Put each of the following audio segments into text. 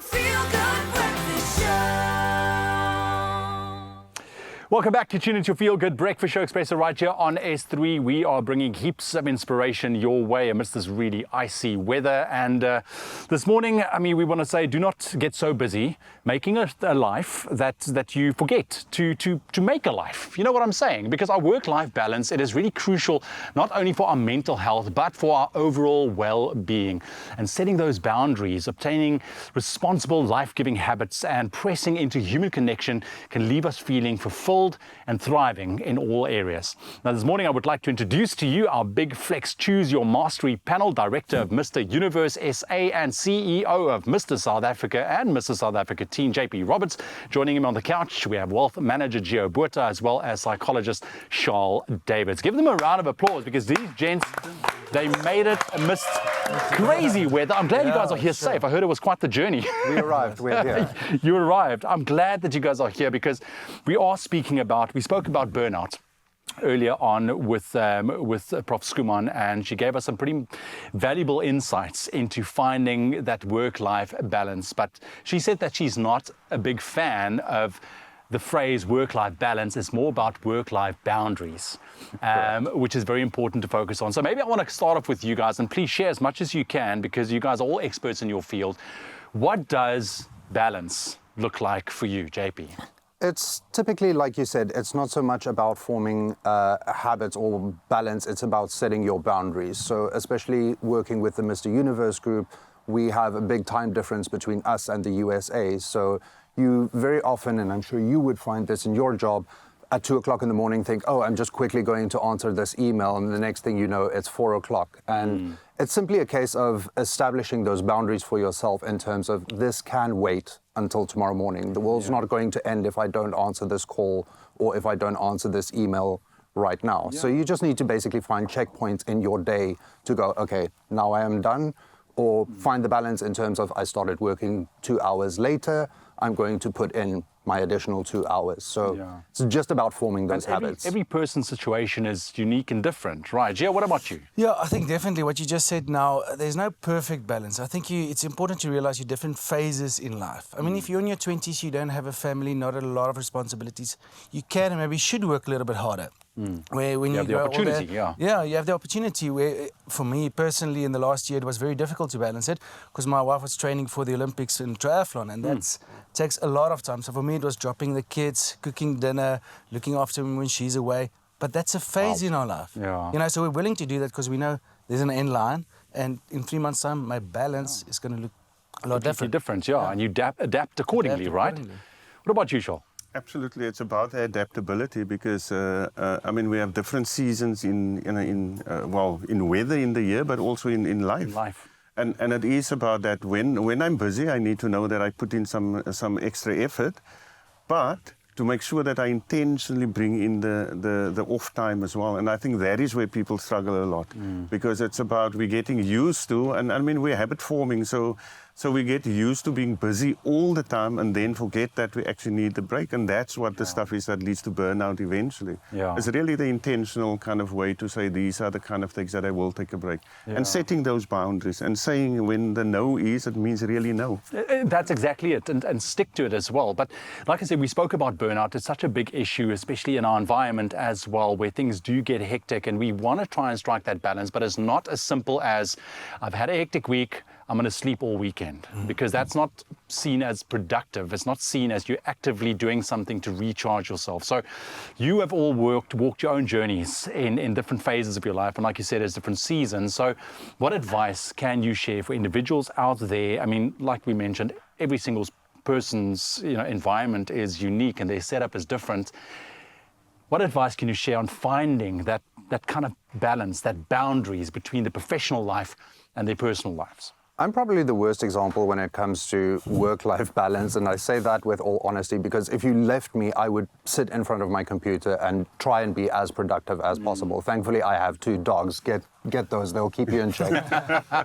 Feel Good Breakfast Show. Welcome back to Tune Into Your Feel Good Breakfast Show, Expresso right here on S3. We are bringing heaps of inspiration your way amidst this really icy weather. And this morning, we want to say, do not get so busy making a life that you forget to make a life. You know what I'm saying? Because our work-life balance, it is really crucial, not only for our mental health, but for our overall well-being. And setting those boundaries, obtaining responsible, life-giving habits, and pressing into human connection can leave us feeling fulfilled and thriving in all areas. Now, this morning, I would like to introduce to you our Big Flex Choose Your Mastery panel, Director of Mr. Universe SA and CEO of Mr. South Africa and Mr. South Africa Teen, JP Roberts. Joining him on the couch, we have Wealth Manager Gio Buerta, as well as psychologist Charles Davids. Give them a round of applause because these gents, they made it amidst crazy weather. I'm glad you guys are here safe. I heard it was quite the journey. We arrived, we're here. You arrived. I'm glad that you guys are here because we spoke about burnout earlier on with Prof. Skuman, and she gave us some pretty valuable insights into finding that work-life balance. But she said that she's not a big fan of the phrase work-life balance. It's more about work-life boundaries, which is very important to focus on. So maybe I want to start off with you guys, and please share as much as you can because you guys are all experts in your field. What does balance look like for you, JP? It's typically, like you said, it's not so much about forming habits or balance, it's about setting your boundaries. So especially working with the Mr. Universe group, we have a big time difference between us and the USA. So you very often, and I'm sure you would find this in your job, at 2 o'clock in the morning think, oh, I'm just quickly going to answer this email, and the next thing you know, it's 4 o'clock. And it's simply a case of establishing those boundaries for yourself in terms of this can wait until tomorrow morning. The world's not going to end if I don't answer this call or if I don't answer this email right now. So you just need to basically find checkpoints in your day to go, okay, now I am done, or find the balance in terms of I started working 2 hours later, I'm going to put in my additional 2 hours. So it's just about forming those habits. Every person's situation is unique and different, right? Gia, what about you? Yeah, I think definitely what you just said now, there's no perfect balance. I think it's important to realize your different phases in life. I mean, if you're in your 20s, you don't have a family, not a lot of responsibilities, you can and maybe should work a little bit harder. Where when you have the opportunity, you have the opportunity. Where for me personally, in the last year, it was very difficult to balance it because my wife was training for the Olympics in triathlon, and that takes a lot of time. So for me, it was dropping the kids, cooking dinner, looking after them when she's away. But that's a phase in our life. Yeah. You know, so we're willing to do that because we know there's an end line, and in 3 months' time, my balance is going to look a lot different. And you adapt accordingly, right? What about you, Charles? Absolutely, it's about adaptability because we have different seasons in weather in the year, but also in life. And it is about that when I'm busy, I need to know that I put in some extra effort, but to make sure that I intentionally bring in the off time as well. And I think that is where people struggle a lot because it's about we're getting used to, and we're habit forming, so we get used to being busy all the time and then forget that we actually need the break. And that's what the stuff is that leads to burnout eventually. It's really the intentional kind of way to say these are the kind of things that I will take a break. And setting those boundaries and saying when the no is, it means really no. That's exactly it, and stick to it as well. But like I said, we spoke about burnout. It's such a big issue, especially in our environment as well, where things do get hectic and we want to try and strike that balance, but it's not as simple as I've had a hectic week, I'm going to sleep all weekend, because that's not seen as productive. It's not seen as you're actively doing something to recharge yourself. So you have all walked your own journeys in different phases of your life. And like you said, there's different seasons. So what advice can you share for individuals out there? I mean, like we mentioned, every single person's environment is unique and their setup is different. What advice can you share on finding that kind of balance, that boundaries between the professional life and their personal lives? I'm probably the worst example when it comes to work-life balance, and I say that with all honesty because if you left me, I would sit in front of my computer and try and be as productive as possible. Thankfully, I have 2 dogs. Get those, they'll keep you in check.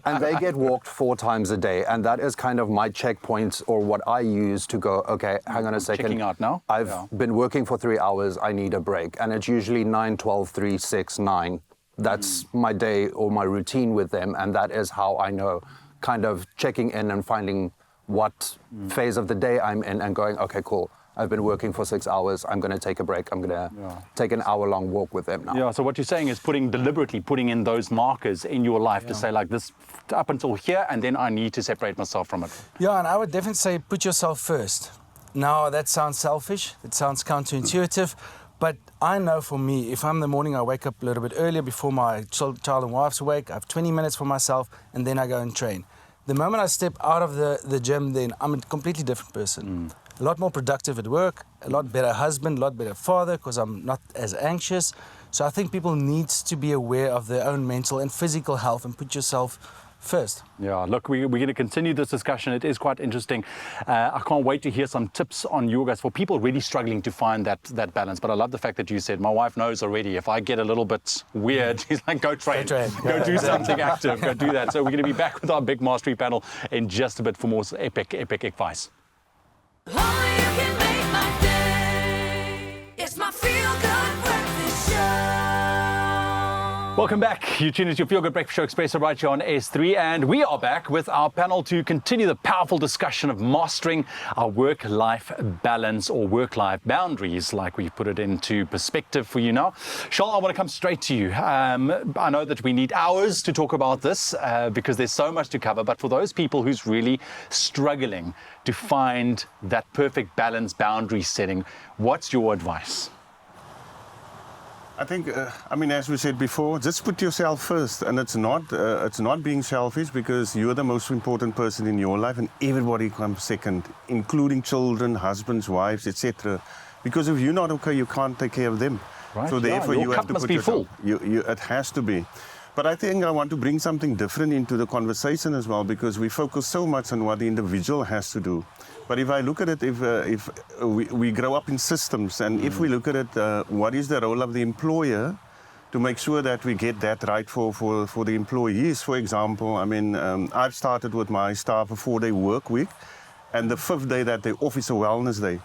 And they get walked 4 times a day, and that is kind of my checkpoints or what I use to go, okay, hang on a second. Checking out now? I've been working for 3 hours, I need a break. And it's usually 9, 12, 3, 6, 9. That's my day or my routine with them, and that is how I know kind of checking in and finding what phase of the day I'm in and going, okay, cool. I've been working for 6 hours. I'm going to take a break. I'm going to take an hour-long walk with them now. Yeah, so what you're saying is deliberately putting in those markers in your life to say like this up until here, and then I need to separate myself from it. Yeah, and I would definitely say put yourself first. Now, that sounds selfish. It sounds counterintuitive. But I know for me, if I'm in the morning, I wake up a little bit earlier before my child and wife's awake. I have 20 minutes for myself, and then I go and train. The moment I step out of the gym, then I'm a completely different person. A lot more productive at work, a lot better husband, a lot better father, because I'm not as anxious. So I think people need to be aware of their own mental and physical health and put yourself first. Yeah, look, we're going to continue this discussion. It is quite interesting. I can't wait to hear some tips on you guys for people really struggling to find that balance. But I love the fact that you said, my wife knows already, if I get a little bit weird, she's like, go train. Go do something active, go do that. So we're going to be back with our big mastery panel in just a bit for more epic advice. Only you can make my day. It's my feel-good breakfast show. Welcome back. You tuned into your Feel Good Breakfast Show Expresso right here on S3, and we are back with our panel to continue the powerful discussion of mastering our work-life balance or work-life boundaries, like we put it into perspective for you now. Charl, I want to come straight to you. I know that we need hours to talk about this because there's so much to cover, but for those people who's really struggling to find that perfect balance boundary setting, what's your advice? I think, as we said before, just put yourself first, and it's not being selfish, because you're the most important person in your life, and everybody comes second, including children, husbands, wives, etc. Because if you're not okay, you can't take care of them. Right. So therefore, your you cup have to must put be yourself. full. It has to be. But I think I want to bring something different into the conversation as well, because we focus so much on what the individual has to do. But if I look at it, if we grow up in systems, and if we look at it, what is the role of the employer to make sure that we get that right for the employees? For example, I've started with my staff a 4-day work week, and the 5th day that they off is a wellness day.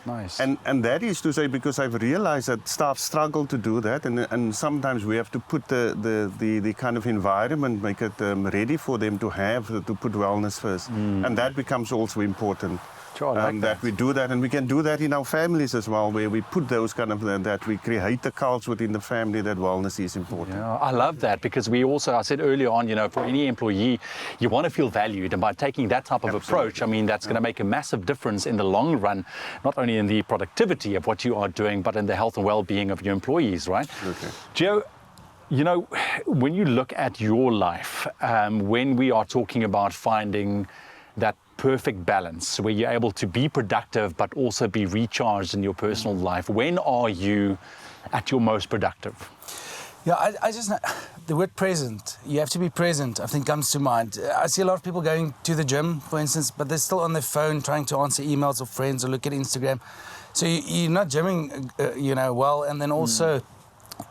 Nice. And that is to say, because I've realized that staff struggle to do that, and sometimes we have to put the kind of environment, make it ready for them to put wellness first. And that becomes also important. Sure, I like that we do that, and we can do that in our families as well, where we put those kind of, that we create the culture within the family that wellness is important. Yeah, I love that, because we also, I said earlier on, for any employee, you want to feel valued, and by taking that type of approach, that's going to make a massive difference in the long run, not only in the productivity of what you are doing, but in the health and well-being of your employees, right? Okay. Gio, when you look at your life, when we are talking about finding that perfect balance where you're able to be productive but also be recharged in your personal life, when are you at your most productive? Yeah, I just know the word present. You have to be present, I think, comes to mind. I see a lot of people going to the gym, for instance, but they're still on their phone trying to answer emails of friends or look at Instagram. So you're not gymming, well, and then also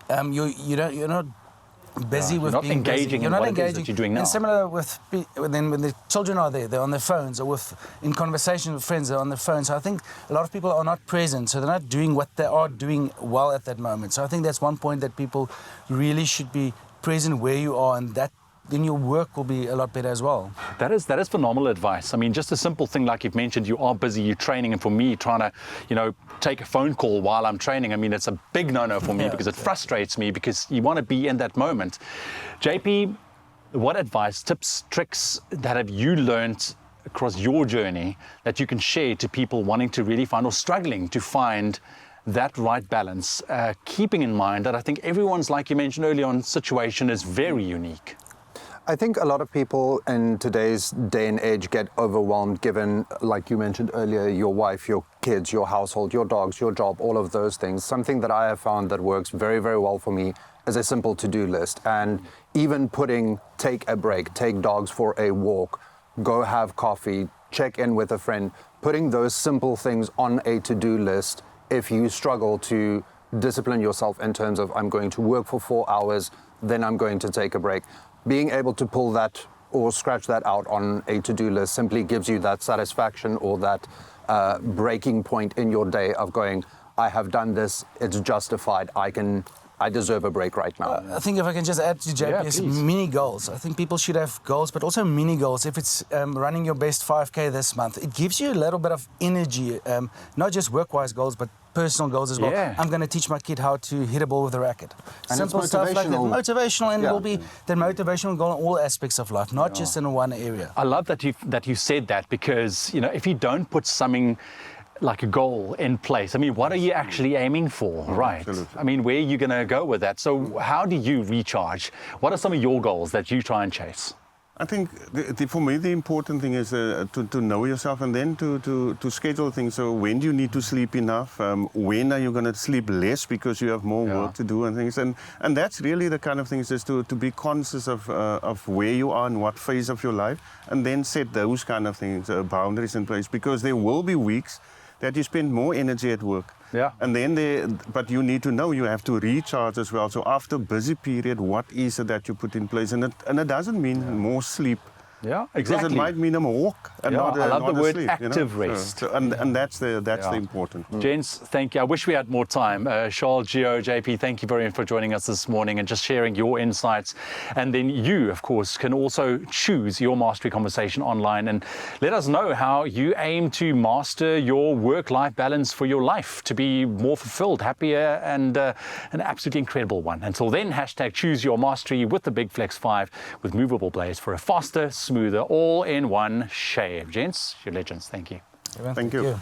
you're not busy with not being engaging busy. in what it is that you're doing now. And similar with when the children are there, they're on their phones, or in conversation with friends, they're on their phones. So I think a lot of people are not present, so they're not doing what they are doing well at that moment. So I think that's one point, that people really should be present where you are, and that then your work will be a lot better as well. That is phenomenal advice. Just a simple thing like you've mentioned, you are busy, you're training, and for me, trying to, take a phone call while I'm training, it's a big no-no for me, because it frustrates me, because you want to be in that moment. JP, what advice, tips, tricks that have you learned across your journey that you can share to people wanting to really find, or struggling to find, that right balance, keeping in mind that I think everyone's, like you mentioned earlier on, situation is very unique? I think a lot of people in today's day and age get overwhelmed, given, like you mentioned earlier, your wife, your kids, your household, your dogs, your job, all of those things. Something that I have found that works very, very well for me is a simple to-do list. And even take a break, take dogs for a walk, go have coffee, check in with a friend, putting those simple things on a to-do list. If you struggle to discipline yourself in terms of, I'm going to work for 4 hours, then I'm going to take a break. Being able to pull that or scratch that out on a to-do list simply gives you that satisfaction, or that breaking point in your day of going, I have done this, it's justified, I can I deserve a break right now. I think if I can just add to JP's please. mini goals, I think people should have goals, but also mini goals. If it's running your best 5K this month, it gives you a little bit of energy, not just work-wise goals, but personal goals as well. Yeah. I'm going to teach my kid how to hit a ball with a racket. And Simple it's stuff like that. motivational. Motivational, and Yeah. it will be the motivational goal in all aspects of life, not just in one area. I love that you said that, because, you know, if you don't put something like a goal in place, I mean, what are you actually aiming for, right? Absolutely. I mean, where are you going to go with that? So how do you recharge? What are some of your goals that you try and chase? I think for me the important thing is to know yourself, and then to schedule things. So when do you need to sleep enough? When are you going to sleep less because you have more work to do and things? And that's really the kind of things, is to be conscious of where you are and what phase of your life, and then set those kind of things, boundaries in place, because there will be weeks that you spend more energy at work. Yeah. And then but you need to know you have to recharge as well. So after busy period, what is it that you put in place? And it doesn't mean more sleep. Yeah, Because exactly. it might mean a walk and not a, I love not the a word sleep, active rest. And that's the important. Gents, thank you. I wish we had more time. Charles, Gio, JP, thank you very much for joining us this morning and just sharing your insights. And then you, of course, can also choose your mastery conversation online and let us know how you aim to master your work-life balance for your life, to be more fulfilled, happier, and an absolutely incredible one. Until then, hashtag choose your mastery with the Big Flex 5 with movable blades for a faster, smoother, all-in-one shave. Gents, you're legends. Thank you. Thank you.